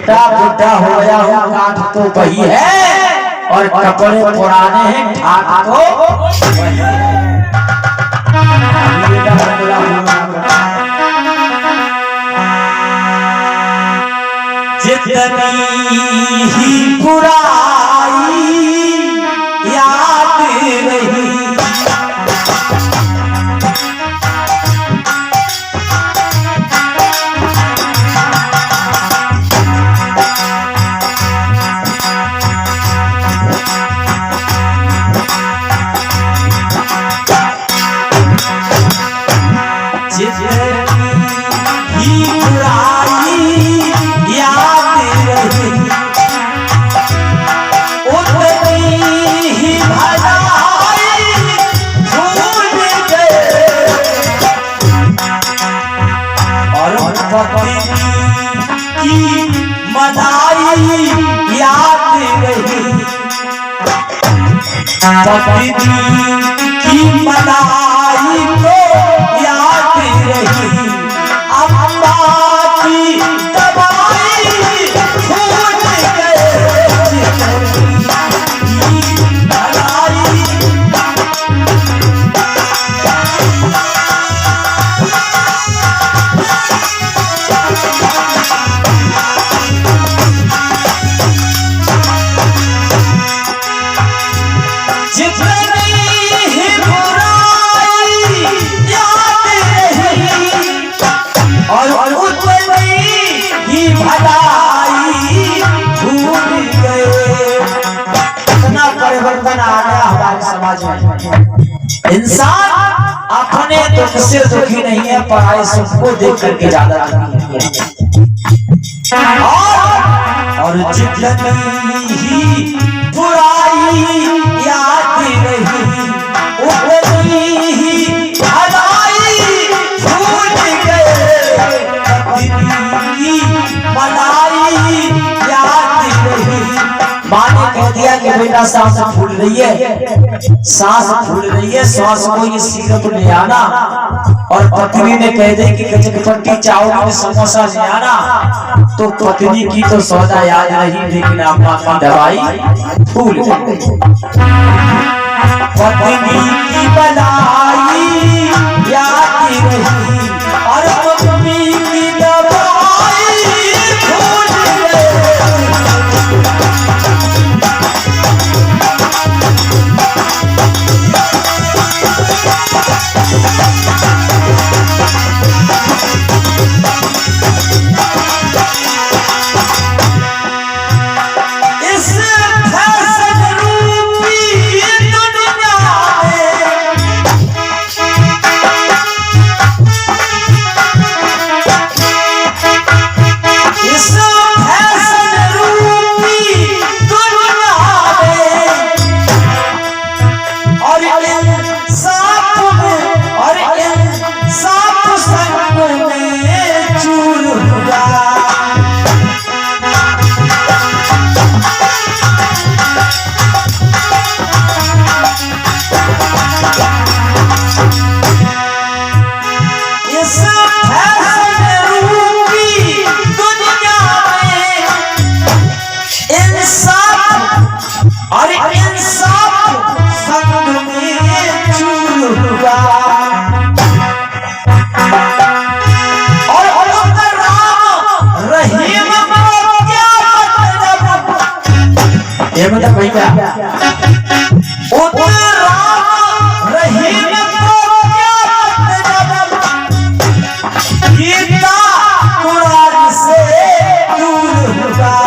बेटा बेटा हो गया हूँ, काट तो वही है और कपड़े पुराने हैं, ठाक तो वही है। जितनी ही बुराई याद रही, पत्नी की मलाई तो याद रही, अम्मा की दवाई भूल गए, मलाई इंसान अपने दुख से दुखी नहीं है, पराये सबको देख करके ज्यादा और जितनी ही बुराई याद रही, उतनी ही भलाई भूल गए, मलाई याद रही। माँ ने कह दिया कि बेटा सांस फूल रही है, सांस फूल रही है, सांस को ये सिरप ले आना, और पत्नी ने कह दे कि गजकपट्टी चावल समोसा ले आना, तो पत्नी की तो सौदा याद रही, लेकिन अम्मा की दवाई भूल गई। पत्नी की बलाई याद रही और मम्मी की दवाई भूल गई। ये मतलब भाई क्या रहीम को क्या गीता कुरान से दूर होगा,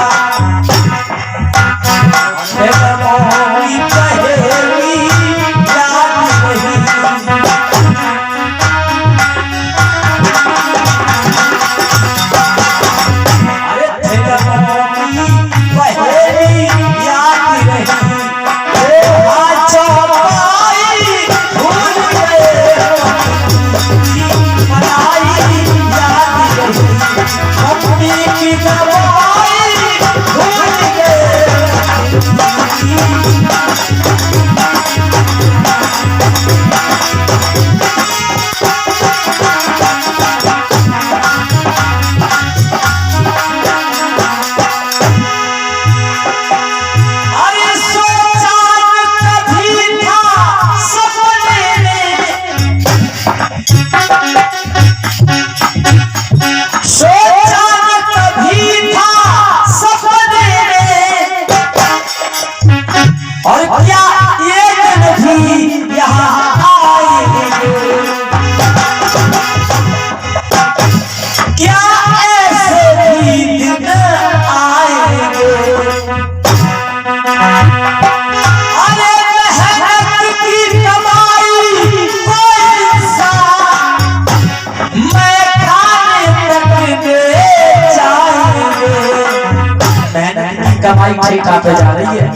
कमाई ठेका पे जा रही है।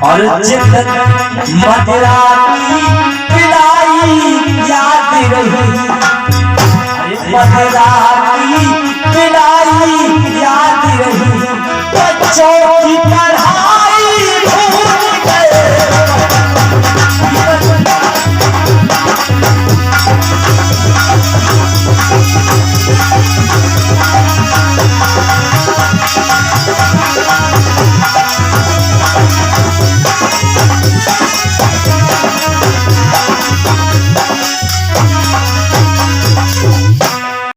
और जिंदन मदिरा की पिलाई याद रही, मदिरा की पिलाई याद रही, बच्चों